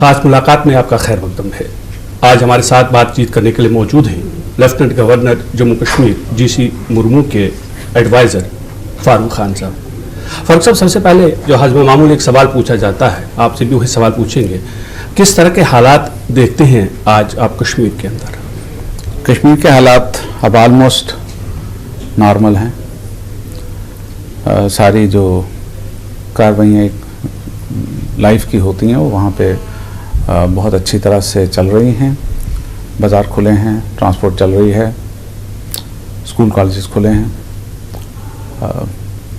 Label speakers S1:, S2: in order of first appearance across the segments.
S1: खास मुलाकात में आपका खैर मकदम है। आज हमारे साथ बातचीत करने के लिए मौजूद हैं lieutenant governor Jammu Kashmir GC Murmu के एडवाइज़र फारूक खान साहब। फारूक साहब, सबसे पहले जो हज़म मामूल एक सवाल पूछा जाता है, आपसे भी वही सवाल पूछेंगे, किस तरह के हालात देखते हैं आज आप कश्मीर के अंदर?
S2: कश्मीर के हालात अब ऑलमोस्ट नॉर्मल हैं। सारी जो कार्रवाइयाँ लाइफ की होती हैं वो वहाँ पे बहुत अच्छी तरह से चल रही हैं। बाज़ार खुले हैं, ट्रांसपोर्ट चल रही है, स्कूल कॉलेजेस खुले हैं।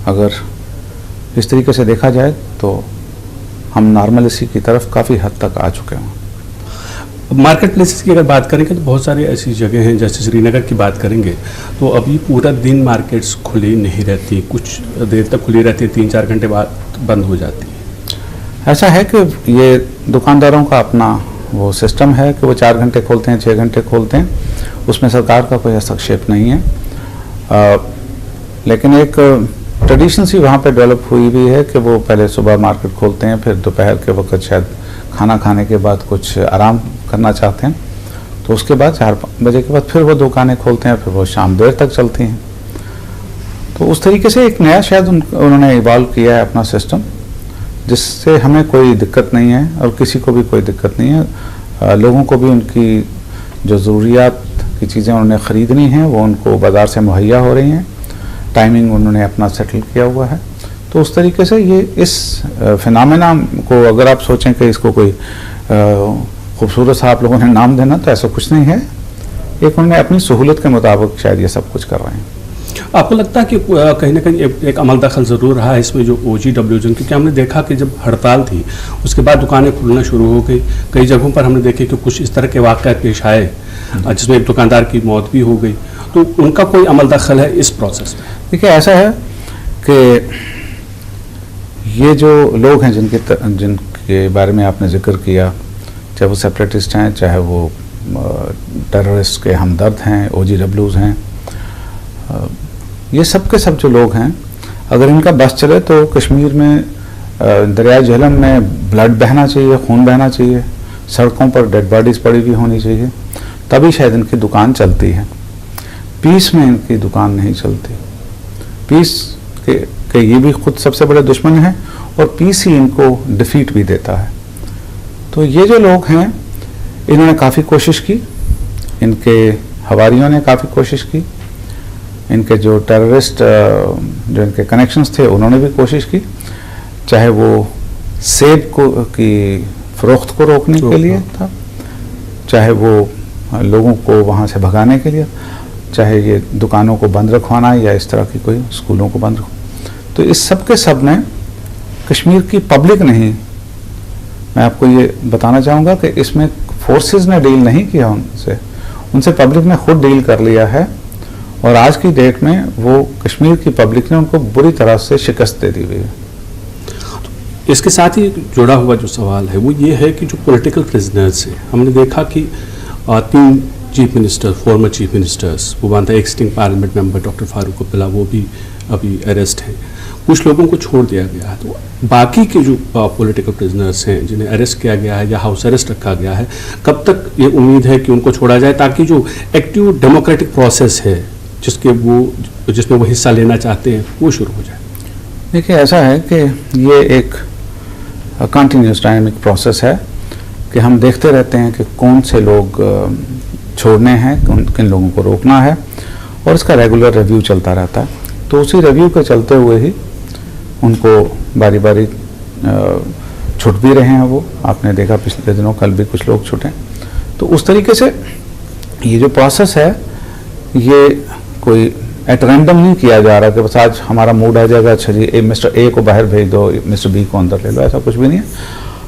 S2: अगर इस तरीके से देखा जाए तो हम नॉर्मलिटी की तरफ काफ़ी हद तक आ चुके हैं।
S1: मार्केट प्लेसेस की अगर बात करेंगे तो बहुत सारी ऐसी जगह हैं, जैसे श्रीनगर की बात करेंगे तो अभी पूरा दिन मार्केट्स खुली नहीं रहती, कुछ देर तक खुली रहती है, 3-4 घंटे बाद बंद हो जाती है।
S2: ऐसा है कि ये दुकानदारों का अपना वो सिस्टम है कि वो 4 घंटे खोलते हैं, 6 घंटे खोलते हैं, उसमें सरकार का कोई हस्तक्षेप नहीं है। लेकिन एक ट्रेडिशन सी वहाँ पे डेवलप हुई भी है कि वो पहले सुबह मार्केट खोलते हैं, फिर दोपहर के वक्त शायद खाना खाने के बाद कुछ आराम करना चाहते हैं, तो उसके बाद 4 बजे के बाद फिर वो दुकानें खोलते हैं, फिर वो शाम देर तक चलती हैं। तो उस तरीके से एक नया शायद उन्होंने इवॉल्व किया है अपना सिस्टम, जिससे हमें कोई दिक्कत नहीं है और किसी को भी कोई दिक्कत नहीं है। लोगों को भी उनकी जो ज़रूरियात की चीज़ें उन्होंने ख़रीदनी हैं वो उनको बाज़ार से मुहैया हो रही हैं। टाइमिंग उन्होंने अपना सेटल किया हुआ है। तो उस तरीके से ये इस फिनोमेना को अगर आप सोचें कि इसको कोई खूबसूरत सा आप लोगों ने नाम देना, तो ऐसा कुछ नहीं है। एक उन्होंने अपनी सहूलत के मुताबिक शायद ये सब कुछ कर रहे हैं।
S1: आपको लगता है कि कहीं ना कहीं एक अमल दखल ज़रूर रहा है इसमें जो OGWs, क्योंकि हमने देखा कि जब हड़ताल थी उसके बाद दुकानें खुलना शुरू हो गई, कई जगहों पर हमने देखे कि कुछ इस तरह के वाक़यात पेश आए जिसमें एक दुकानदार की मौत भी हो गई, तो उनका कोई अमल दखल है इस प्रोसेस में?
S2: देखिए, ऐसा है कि ये जो लोग हैं जिनके बारे में आपने जिक्र किया, चाहे वो सेपरेटिस्ट हैं, चाहे वो टेररिस्ट के हमदर्द हैं, OGWs हैं, ये सब के सब जो लोग हैं, अगर इनका बस चले तो कश्मीर में दरियाए झेलम में ब्लड बहना चाहिए, खून बहना चाहिए, सड़कों पर डेड बॉडीज़ पड़ी हुई होनी चाहिए, तभी शायद इनकी दुकान चलती है। पीस में इनकी दुकान नहीं चलती। पीस के ये भी खुद सबसे बड़े दुश्मन हैं और पीस ही इनको डिफीट भी देता है। तो ये जो लोग हैं इन्होंने काफ़ी कोशिश की, इनके हवारियों ने काफ़ी कोशिश की, इनके जो टेररिस्ट जो इनके कनेक्शंस थे उन्होंने भी कोशिश की, चाहे वो सेब की फ़रोख्त को रोकने के लिए था, चाहे वो लोगों को वहाँ से भगाने के लिए, चाहे ये दुकानों को बंद रखवाना या इस तरह की कोई स्कूलों को बंद रखवाना। तो इस सब के सब ने कश्मीर की पब्लिक नहीं, मैं आपको ये बताना चाहूँगा कि इसमें फोर्सेस ने डील नहीं किया उनसे पब्लिक ने खुद डील कर लिया है। और आज की डेट में वो कश्मीर की पब्लिक ने उनको बुरी तरह से शिकस्त दे दी हुई है।
S1: इसके साथ ही जुड़ा हुआ जो सवाल है वो ये है कि जो पॉलिटिकल प्रिजनर्स हैं, हमने देखा कि 3 chief minister, former chief ministers, वो मानता है एक sitting parliament member doctor Farooq Abdullah, वो भी अभी अरेस्ट हैं, कुछ लोगों को छोड़ दिया गया है। तो बाकी के जो पॉलिटिकल प्रिजनर्स हैं जिन्हें अरेस्ट किया गया है या हाउस अरेस्ट रखा गया है, कब तक ये उम्मीद है कि उनको छोड़ा जाए ताकि जो एक्टिव डेमोक्रेटिक प्रोसेस है जिसमें वो हिस्सा लेना चाहते हैं वो शुरू हो जाए?
S2: देखिए, ऐसा है कि ये एक कंटिन्यूस डायनेमिक प्रोसेस है कि हम देखते रहते हैं कि कौन से लोग छोड़ने हैं, किन लोगों को रोकना है, और इसका रेगुलर रिव्यू चलता रहता है। तो उसी रिव्यू के चलते हुए ही उनको बारी बारी छूट भी रहे हैं। वो आपने देखा पिछले दिनों कल भी कुछ लोग छूटे। तो उस तरीके से ये जो प्रोसेस है ये कोई एट रैंडम नहीं किया जा रहा कि बस आज हमारा मूड आ जाएगा, अच्छा जी मिस्टर ए को बाहर भेज दो, मिस्टर बी को अंदर ले लो, ऐसा कुछ भी नहीं है।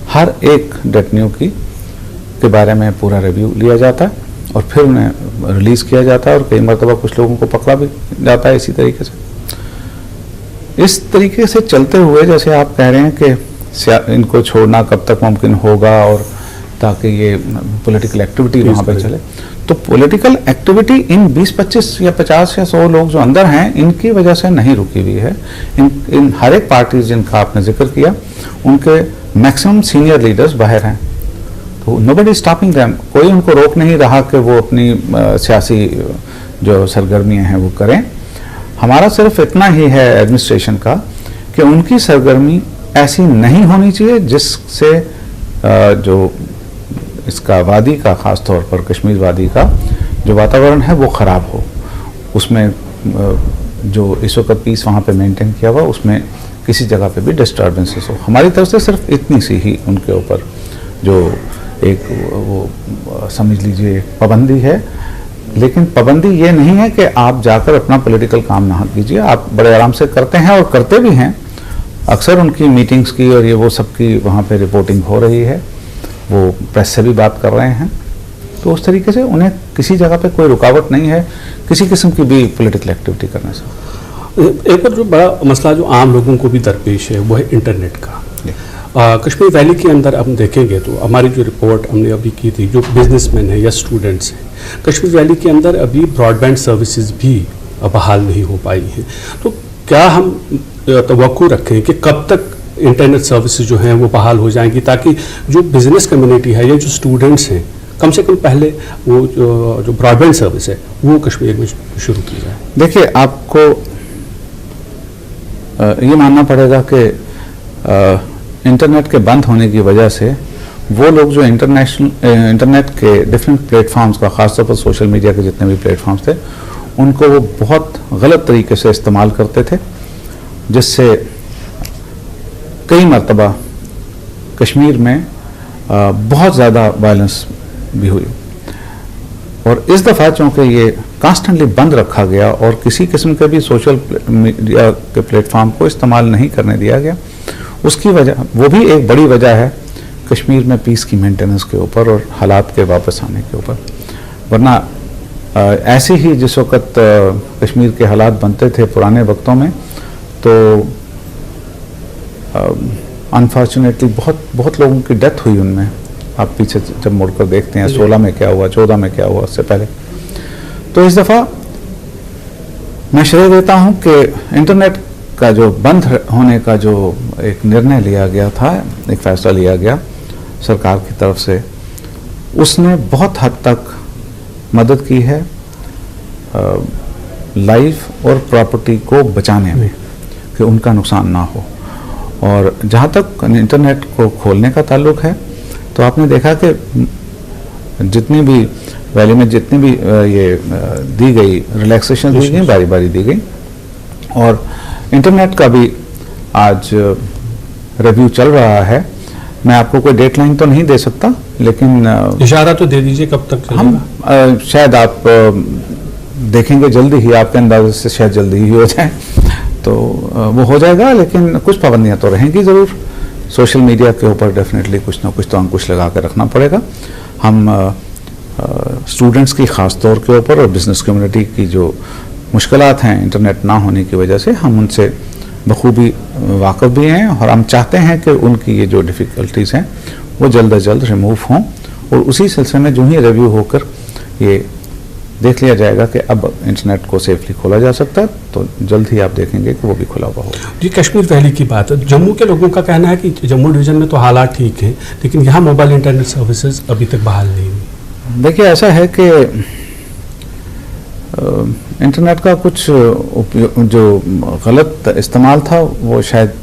S2: हर एक डेटन्यू के बारे में पूरा रिव्यू लिया जाता है और फिर उन्हें रिलीज़ किया जाता है, और कई मरतबा कुछ लोगों को पकड़ा भी जाता है इसी तरीके से। इस तरीके से चलते हुए जैसे आप कह रहे हैं कि इनको छोड़ना कब तक मुमकिन होगा, और ताकि ये पॉलिटिकल एक्टिविटी वहाँ पर चले, तो पॉलिटिकल एक्टिविटी इन 20-25 या 50 या 100 लोग जो अंदर हैं इनकी वजह से नहीं रुकी हुई है। इन हर एक पार्टी जिनका आपने जिक्र किया उनके मैक्सिमम सीनियर लीडर्स बाहर हैं तो नोबडी स्टॉपिंग देम, कोई उनको रोक नहीं रहा कि वो अपनी सियासी जो सरगर्मियां हैं वो करें। हमारा सिर्फ इतना ही है एडमिनिस्ट्रेशन का कि उनकी सरगर्मी ऐसी नहीं होनी चाहिए जिससे जो इसका वादी का, ख़ास तौर पर कश्मीर वादी का जो वातावरण है वो ख़राब हो। उसमें जो इस वक्त पीस वहाँ पे मेंटेन किया हुआ, उसमें किसी जगह पे भी डिस्टर्बेंसेस हो। हमारी तरफ से सिर्फ इतनी सी ही उनके ऊपर जो एक वो समझ लीजिए पाबंदी है, लेकिन पाबंदी ये नहीं है कि आप जाकर अपना पॉलिटिकल काम ना कीजिए। आप बड़े आराम से करते हैं और करते भी हैं। अक्सर उनकी मीटिंग्स की और ये वो सबकी वहाँ पे रिपोर्टिंग हो रही है, वो प्रेस से भी बात कर रहे हैं। तो उस तरीके से उन्हें किसी जगह पे कोई रुकावट नहीं है किसी किस्म की भी पॉलिटिकल एक्टिविटी करने से।
S1: एक और जो बड़ा मसला जो आम लोगों को भी दरपेश है वो है इंटरनेट का। कश्मीर वैली के अंदर हम देखेंगे तो हमारी जो रिपोर्ट हमने अभी की थी, जो बिजनेसमैन है या स्टूडेंट्स हैं, कश्मीर वैली के अंदर अभी ब्रॉडबैंड सर्विसेज भी बहाल नहीं हो पाई हैं। तो क्या हम तवक्को रखें कि कब तक इंटरनेट सर्विसेज जो हैं वो बहाल हो जाएंगी, ताकि जो बिजनेस कम्युनिटी है या जो स्टूडेंट्स हैं, कम से कम पहले वो जो ब्रॉडबैंड सर्विस है वो कश्मीर में शुरू की जाए?
S2: देखिए, आपको ये मानना पड़ेगा कि इंटरनेट के बंद होने की वजह से वो लोग जो इंटरनेट के डिफरेंट प्लेटफॉर्म्स का, ख़ासतौर पर सोशल मीडिया के जितने भी प्लेटफॉर्म्स थे, उनको वो बहुत गलत तरीके से इस्तेमाल करते थे, जिससे कई मरतबा कश्मीर में बहुत ज़्यादा वायलेंस भी हुई। और इस दफ़ा चूँकि ये कॉन्स्टेंटली बंद रखा गया और किसी किस्म के भी सोशल मीडिया के प्लेटफॉर्म को इस्तेमाल नहीं करने दिया गया, उसकी वजह, वो भी एक बड़ी वजह है कश्मीर में पीस की मेंटेनेंस के ऊपर और हालात के वापस आने के ऊपर। वरना ऐसे ही जिस वक्त कश्मीर के हालात बनते थे पुराने वक्तों में, तो अनफॉर्चुनेटली बहुत लोगों की डेथ हुई उनमें। आप पीछे जब मुड़कर देखते हैं 16 में क्या हुआ, 14 में क्या हुआ, उससे पहले। तो इस दफ़ा मैं श्रेय देता हूं कि इंटरनेट का जो बंद होने का जो एक निर्णय लिया गया था, एक फैसला लिया गया सरकार की तरफ से, उसने बहुत हद तक मदद की है लाइफ और प्रॉपर्टी को बचाने में, कि उनका नुकसान ना हो। और जहाँ तक इंटरनेट को खोलने का ताल्लुक है, तो आपने देखा कि जितनी भी वैली में जितनी भी ये दी गई रिलैक्सेशन दी गई, बारी बारी दी गई। और इंटरनेट का भी आज रिव्यू चल रहा है। मैं आपको कोई डेडलाइन तो नहीं दे सकता, लेकिन
S1: इशारा तो दे दीजिए कब तक चलेगा?
S2: हम शायद आप देखेंगे जल्दी ही, आपके अंदाजे से शायद जल्दी ही हो जाए, तो वो हो जाएगा। लेकिन कुछ पाबंदियां तो रहेंगी ज़रूर। सोशल मीडिया के ऊपर डेफिनेटली कुछ ना कुछ तो अंकुश लगा कर रखना पड़ेगा। हम स्टूडेंट्स की ख़ास तौर के ऊपर और बिजनेस कम्युनिटी की जो मुश्किलात हैं इंटरनेट ना होने की वजह से, हम उनसे बखूबी वाकिफ़ भी हैं और हम चाहते हैं कि उनकी ये जो डिफ़िकल्टीज़ हैं वो जल्द अज जल्द रिमूव हों। और उसी सिलसिले में जो ही रिव्यू होकर ये देख लिया जाएगा कि अब इंटरनेट को सेफली खोला जा सकता है, तो जल्द ही आप देखेंगे कि वो भी खुला हुआ होगा।
S1: जी, कश्मीर वैली की बात है। जम्मू के लोगों का कहना है कि जम्मू डिवीज़न में तो हालात ठीक हैं, लेकिन यहाँ मोबाइल इंटरनेट सर्विसेज अभी तक बहाल नहीं हुई।
S2: देखिए, ऐसा है कि इंटरनेट का कुछ जो गलत इस्तेमाल था वो शायद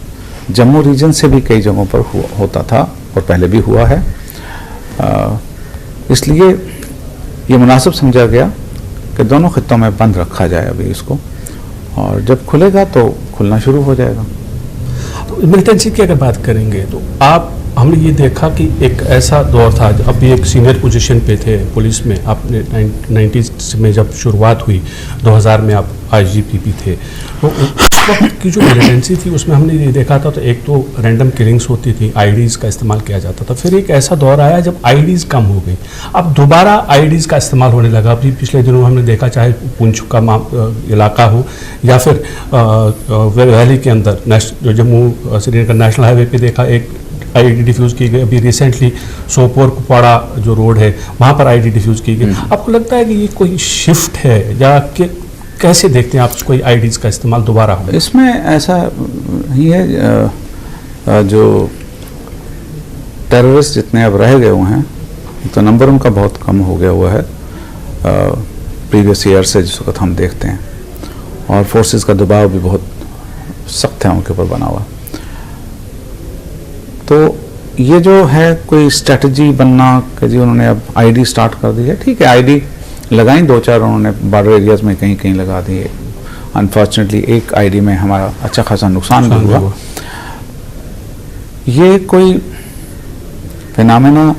S2: जम्मू रीजन से भी कई जगहों पर होता था और पहले भी हुआ है। इसलिए ये मुनासिब समझा गया कि दोनों खित्तों में बंद रखा जाए अभी इसको, और जब खुलेगा तो खुलना शुरू हो जाएगा।
S1: तो मिलिटेंसी की अगर बात करेंगे तो हमने ये देखा कि एक ऐसा दौर था, अभी एक सीनियर पोजीशन पे थे पुलिस में, आपने 90s में जब शुरुआत हुई, 2000 में आप IGP भी थे, तो उस वक्त की जो मिलिटेंसी थी उसमें हमने ये देखा था, तो एक तो रैंडम किलिंग्स होती थी, IDs का इस्तेमाल किया जाता था। फिर एक ऐसा दौर आया जब IDs कम हो गई, अब दोबारा IDs का इस्तेमाल होने लगा। अभी पिछले दिनों हमने देखा, चाहे पुंछ का इलाका हो या फिर वैली के अंदर जो जम्मू श्रीनगर नेशनल हाईवे पे देखा, एक ID डिफ्यूज़ की गई। अभी रिसेंटली सोपोर कुपवाड़ा जो रोड है वहाँ पर ID डिफ्यूज़ की गई। आपको लगता है कि ये कोई शिफ्ट है या कि कैसे देखते हैं आप कोई IDs का इस्तेमाल दोबारा हो?
S2: इसमें ऐसा ही है, जो टेररिस्ट जितने अब रह गए हुए हैं तो नंबर उनका बहुत कम हो गया हुआ है प्रीवियस ईयर से जिस वक्त हम देखते हैं, और फोर्सेस का दबाव भी बहुत सख्त है उनके ऊपर बना हुआ। तो ये जो है कोई स्ट्रेटजी बनना कि जी उन्होंने अब आईडी स्टार्ट कर दी है, ठीक है, आईडी लगाई 2-4 उन्होंने बॉर्डर एरियाज में कहीं कहीं लगा दी है। अनफॉर्चुनेटली एक आईडी में हमारा अच्छा खासा नुकसान भी हुआ। ये कोई फिनोमेना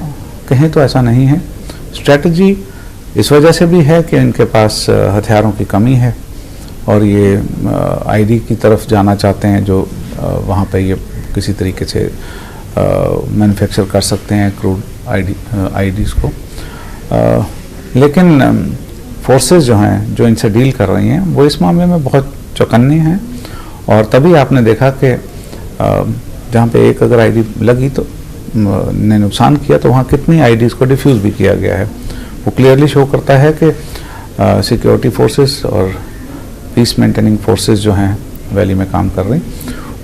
S2: कहें तो ऐसा नहीं है। स्ट्रेटजी इस वजह से भी है कि इनके पास हथियारों की कमी है और ये आईडी की तरफ जाना चाहते हैं, जो वहाँ पे ये किसी तरीके से मैन्युफैक्चर कर सकते हैं क्रूड आईडीज़ को। लेकिन फोर्सेस जो हैं जो इनसे डील कर रही हैं वो इस मामले में बहुत चौकन्ने हैं, और तभी आपने देखा कि जहाँ पे एक अगर आईडी लगी तो ने नुकसान किया, तो वहाँ कितनी आईडीज़ को डिफ्यूज़ भी किया गया है। वो क्लियरली शो करता है कि सिक्योरिटी फोर्सेस और पीस मेंटेनिंग फोर्सेस जो हैं वैली में काम कर रही,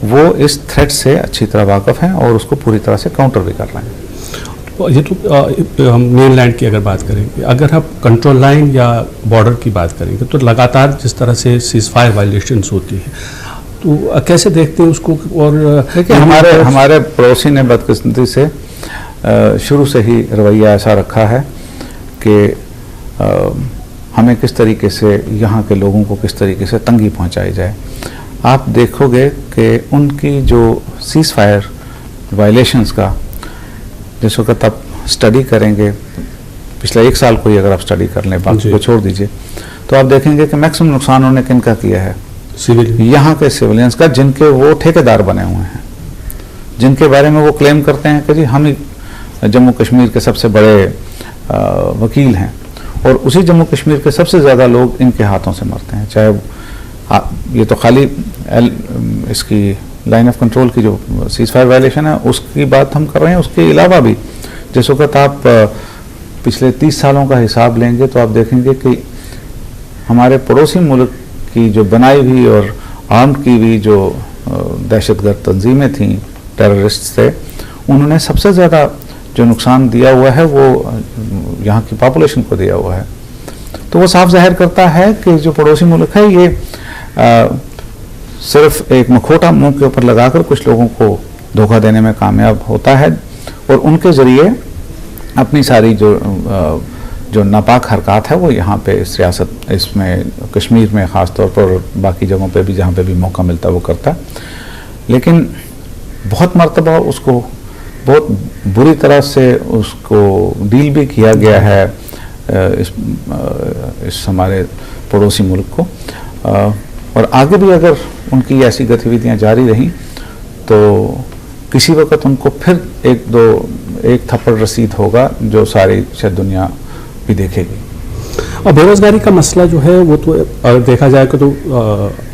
S2: वो इस थ्रेट से अच्छी तरह वाकफ़ हैं और उसको पूरी तरह से काउंटर भी कर रहे हैं।
S1: ये तो हम मेन लैंड की अगर बात करेंगे, अगर हम कंट्रोल लाइन या बॉर्डर की बात करेंगे तो लगातार जिस तरह से सीज फायर वायलेशंस होती है, तो कैसे देखते हैं उसको? और
S2: देखिए हमारे पड़ोसी ने बदकिस्मती से शुरू से ही रवैया ऐसा रखा है कि हमें किस तरीके से यहाँ के लोगों को किस तरीके से तंगी पहुँचाई जाए। आप देखोगे कि उनकी जो सीज फायर वायलेशंस का जिस वक्त आप स्टडी करेंगे, पिछले 1 साल को ही अगर आप स्टडी कर लें, बाकी को छोड़ दीजिए, तो आप देखेंगे कि मैक्सिमम नुकसान उन्होंने किनका किया है? यहाँ के सिविलियंस का, जिनके वो ठेकेदार बने हुए हैं, जिनके बारे में वो क्लेम करते हैं कि जी हम ही जम्मू कश्मीर के सबसे बड़े वकील हैं, और उसी जम्मू कश्मीर के सबसे ज़्यादा लोग इनके हाथों से मरते हैं। चाहे ये तो खाली इसकी लाइन ऑफ कंट्रोल की जो सीज फायर वायलेशन है उसकी बात हम कर रहे हैं, उसके अलावा भी जिस वक्त आप पिछले 30 सालों का हिसाब लेंगे तो आप देखेंगे कि हमारे पड़ोसी मुल्क की जो बनाई हुई और आर्म की हुई जो दहशतगर्द तंजीमें थीं, टेररिस्ट थे, उन्होंने सबसे ज़्यादा जो नुकसान दिया हुआ है वो यहाँ की पॉपुलेशन को दिया हुआ है। तो वो साफ जाहिर करता है कि जो पड़ोसी मुल्क है ये सिर्फ एक मखोटा मुंह के ऊपर लगाकर कुछ लोगों को धोखा देने में कामयाब होता है, और उनके ज़रिए अपनी सारी जो नापाक हरकत है वो यहाँ पे इस रियासत, इसमें कश्मीर में ख़ास तौर पर, बाकी जगहों पे भी जहाँ पे भी मौका मिलता है वो करता है। लेकिन बहुत मर्तबा उसको बहुत बुरी तरह से उसको डील भी किया गया है इस हमारे पड़ोसी मुल्क को, और आगे भी अगर उनकी ऐसी गतिविधियां जारी रहीं तो किसी वक्त उनको फिर एक थप्पड़ रसीद होगा जो सारी शायद दुनिया भी देखेगी।
S1: और बेरोजगारी का मसला जो है वो तो अगर देखा जाए तो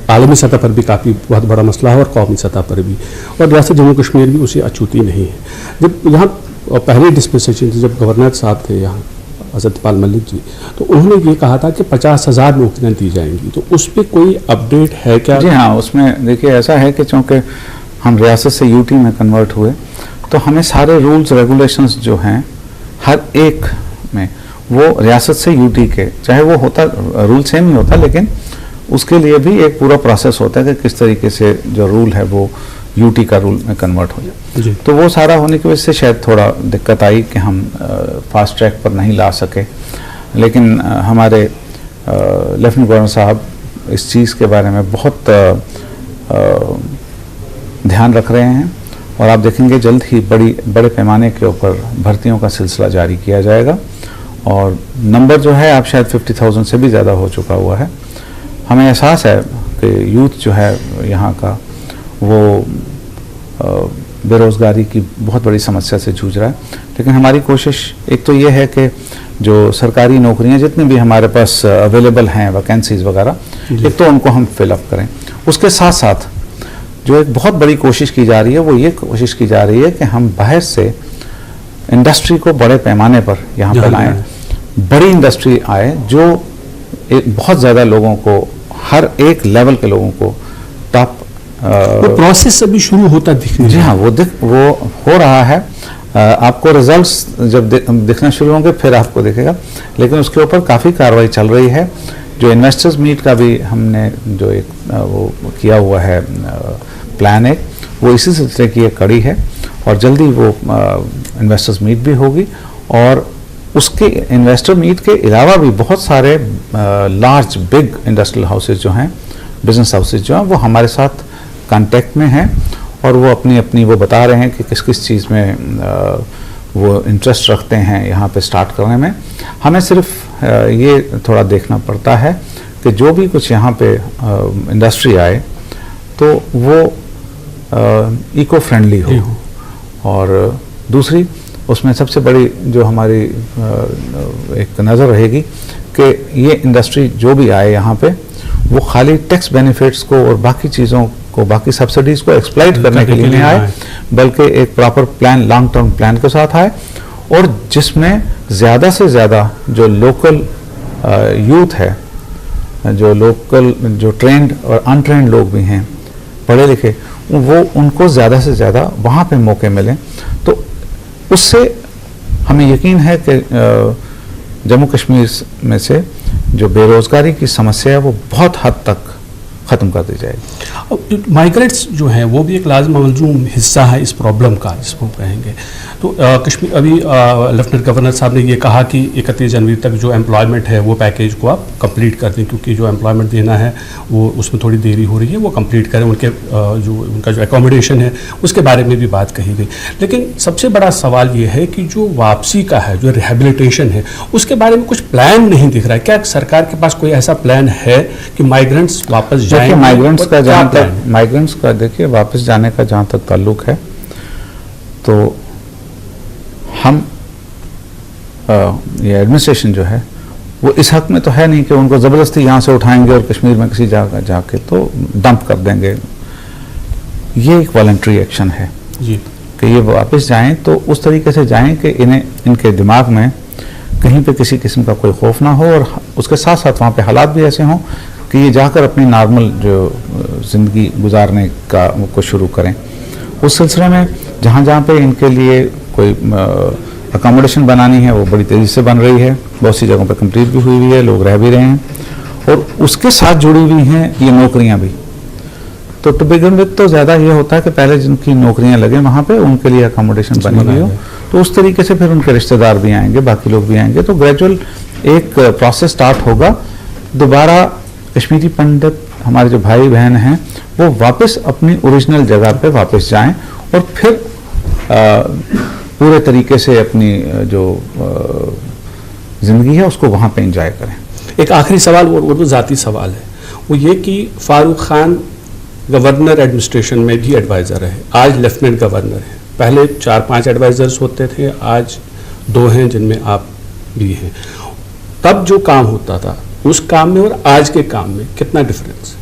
S1: आलमी सतह पर भी काफ़ी बहुत बड़ा मसला है और कौमी सतह पर भी, और रियासत जम्मू कश्मीर भी उसे अछूती नहीं है। जब यहाँ पहले डिस्पेंसेशन थी, जब गवर्नर साहब थे यहाँ असदपाल मलिक जी, तो उन्होंने ये कहा था कि 50,000 नौकरियाँ दी जाएंगी, तो उस पर कोई अपडेट है क्या?
S2: जी हाँ, उसमें देखिए ऐसा है कि चूँकि हम रियासत से यूटी में कन्वर्ट हुए तो हमें सारे रूल्स रेगुलेशंस जो हैं हर एक में वो रियासत से यूटी के, चाहे वो होता रूल सेम ही होता, लेकिन उसके लिए भी एक पूरा प्रोसेस होता है कि किस तरीके से जो रूल है वो यूटी का रूल में कन्वर्ट हो जाए। तो वो सारा होने की वजह से शायद थोड़ा दिक्कत आई कि हम फास्ट ट्रैक पर नहीं ला सके, लेकिन हमारे लेफ्टिनेंट गवर्नर साहब इस चीज़ के बारे में बहुत ध्यान रख रहे हैं, और आप देखेंगे जल्द ही बड़े पैमाने के ऊपर भर्तियों का सिलसिला जारी किया जाएगा, और नंबर जो है आप शायद 50,000 से भी ज़्यादा हो चुका हुआ है। हमें एहसास है कि यूथ जो है यहाँ का वो बेरोज़गारी की बहुत बड़ी समस्या से जूझ रहा है, लेकिन हमारी कोशिश एक तो ये है कि जो सरकारी नौकरियाँ जितनी भी हमारे पास अवेलेबल हैं, वैकेंसीज वगैरह, एक तो उनको हम फिलअप करें। उसके साथ साथ जो एक बहुत बड़ी कोशिश की जा रही है वो ये कोशिश की जा रही है कि हम बाहर से इंडस्ट्री को बड़े पैमाने पर यहाँ पर लाएँ, बड़ी इंडस्ट्री आए जो एक बहुत ज़्यादा लोगों को, हर एक लेवल के लोगों को टॉप
S1: वो प्रोसेस अभी शुरू होता दिख रहा है।
S2: जी हाँ, वो हो रहा है। आपको रिजल्ट्स जब दिखना शुरू होंगे फिर आपको दिखेगा, लेकिन उसके ऊपर काफ़ी कार्रवाई चल रही है। जो इन्वेस्टर्स मीट का भी हमने जो एक वो किया हुआ है प्लान है, वो इसी सिलसिले की एक कड़ी है और जल्दी वो इन्वेस्टर्स मीट भी होगी। और उसके इन्वेस्टर मीट के अलावा भी बहुत सारे लार्ज बिग इंडस्ट्रियल हाउसेज जो हैं, बिजनेस हाउसेज जो हैं, वो हमारे साथ कांटेक्ट में हैं और वो अपनी अपनी वो बता रहे हैं कि किस किस चीज़ में वो इंटरेस्ट रखते हैं यहाँ पे स्टार्ट करने में। हमें सिर्फ ये थोड़ा देखना पड़ता है कि जो भी कुछ यहाँ पे इंडस्ट्री आए तो वो इको फ्रेंडली हो। और दूसरी उसमें सबसे बड़ी जो हमारी एक नज़र रहेगी कि ये इंडस्ट्री जो भी आए यहाँ पे वो खाली टैक्स बेनिफिट्स को और बाकी चीज़ों को, बाकी सब्सिडीज़ को एक्सप्लॉइट करने के लिए नहीं आए, बल्कि एक proper plan, long term plan के साथ आए और जिसमें ज़्यादा से ज़्यादा जो लोकल यूथ है, जो लोकल जो ट्रेंड और अनट्रेंड लोग भी हैं, पढ़े लिखे, वो उनको ज़्यादा से ज़्यादा वहाँ पे मौके मिलें। तो उससे हमें यकीन है कि जम्मू कश्मीर में से जो बेरोज़गारी की समस्या है वो बहुत हद तक ख़त्म कर दी जाएगी।
S1: माइग्रेंट्स जो हैं वो भी एक लाज़िम मलज़ूम हिस्सा है इस प्रॉब्लम का, जिसको कहेंगे। तो कश्मीर अभी लेफ्टिनेंट गवर्नर साहब ने ये कहा कि 31 जनवरी तक जो एम्प्लॉयमेंट है वो पैकेज को आप कंप्लीट कर दें, क्योंकि जो एम्प्लॉयमेंट देना है वो उसमें थोड़ी देरी हो रही है, वो कंप्लीट करें। उनके उनका जो एकोमोडेशन है उसके बारे में भी बात कही गई। लेकिन सबसे बड़ा सवाल ये है कि जो वापसी का है, जो रिहेबिलिटेशन है, उसके बारे में कुछ प्लान नहीं दिख रहा है। क्या सरकार के पास कोई ऐसा प्लान है कि माइग्रेंट्स वापस
S2: देखिए, माइग्रेंट्स का जहाँ तक माइग्रेंट्स का देखिए वापस जाने का जहाँ तक ताल्लुक है, तो हम ये एडमिनिस्ट्रेशन जो है वो इस हक में तो है नहीं कि उनको ज़बरदस्ती यहाँ से उठाएंगे और कश्मीर में किसी जगह जाके तो डंप कर देंगे। ये एक वॉलंटरी एक्शन है
S1: जी,
S2: कि ये वापस जाएं तो उस तरीके से जाएं कि इन्हें, इनके दिमाग में कहीं पे किसी किस्म का कोई खौफ ना हो और उसके साथ साथ वहाँ पे हालात भी ऐसे हों कि ये जाकर अपनी नॉर्मल जो ज़िंदगी गुजारने का को शुरू करें। उस सिलसिले में जहाँ जहाँ पे इनके लिए कोई अकोमोडेशन बनानी है वो बड़ी तेज़ी से बन रही है, बहुत सी जगहों पे कंप्लीट भी हुई है, लोग रह भी रहे हैं और उसके साथ जुड़ी हुई हैं ये नौकरियाँ भी। तो टू बिगिन विद तो ज़्यादा ये होता है कि पहले जिनकी नौकरियाँ लगे वहाँ पे उनके लिए अकोमोडेशन बनी हुई हो, तो उस तरीके से फिर उनके रिश्तेदार भी आएंगे, बाकी लोग भी आएंगे, तो ग्रेजुअल एक प्रोसेस स्टार्ट होगा। दोबारा कश्मीरी पंडित हमारे जो भाई बहन हैं वो वापस अपनी ओरिजिनल जगह पे वापस जाएं और फिर पूरे तरीके से अपनी जो ज़िंदगी है उसको वहाँ पे एंजॉय करें।
S1: एक आखिरी सवाल, वो तो ज़ाती सवाल है, वो ये कि फारूक खान गवर्नर एडमिनिस्ट्रेशन में भी एडवाइज़र है, आज लेफ्टिनेंट गवर्नर है। पहले 4-5 एडवाइज़र्स होते थे, आज 2 हैं जिनमें आप भी हैं। तब जो काम होता था उस काम में और आज के काम में कितना डिफरेंस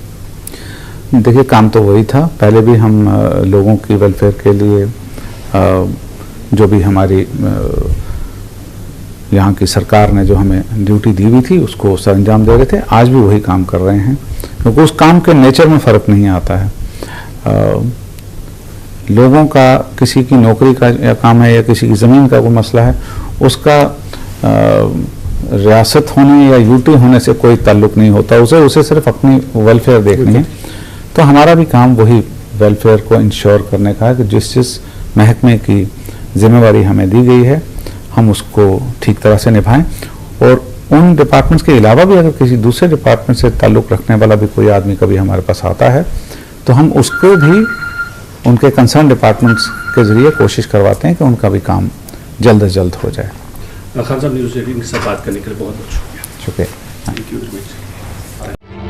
S1: है?
S2: देखिए, काम तो वही था। पहले भी हम लोगों की वेलफेयर के लिए जो भी हमारी यहाँ की सरकार ने जो हमें ड्यूटी दी हुई थी उसको सर अंजाम दे रहे थे, आज भी वही काम कर रहे हैं, क्योंकि उस काम के नेचर में फ़र्क नहीं आता है। लोगों का किसी की नौकरी का या काम है या किसी की ज़मीन का कोई मसला है, उसका रियासत होने या यूटी होने से कोई ताल्लुक नहीं होता, उसे सिर्फ अपनी वेलफेयर देखनी है। तो हमारा भी काम वही वेलफेयर को इंश्योर करने का है कि जिस महकमे की जिम्मेवारी हमें दी गई है हम उसको ठीक तरह से निभाएं। और उन डिपार्टमेंट्स के अलावा भी अगर किसी दूसरे डिपार्टमेंट से ताल्लुक़ रखने वाला भी कोई आदमी कभी हमारे पास आता है तो हम उसको भी उनके कंसर्न डिपार्टमेंट्स के ज़रिए कोशिश करवाते हैं कि उनका भी काम जल्द से जल्द हो जाए।
S1: खान साहब, न्यूज़ 18 के साथ बात करने के लिए बहुत बहुत शुक्रिया।
S2: शुक्रिया।
S1: Thank you very much.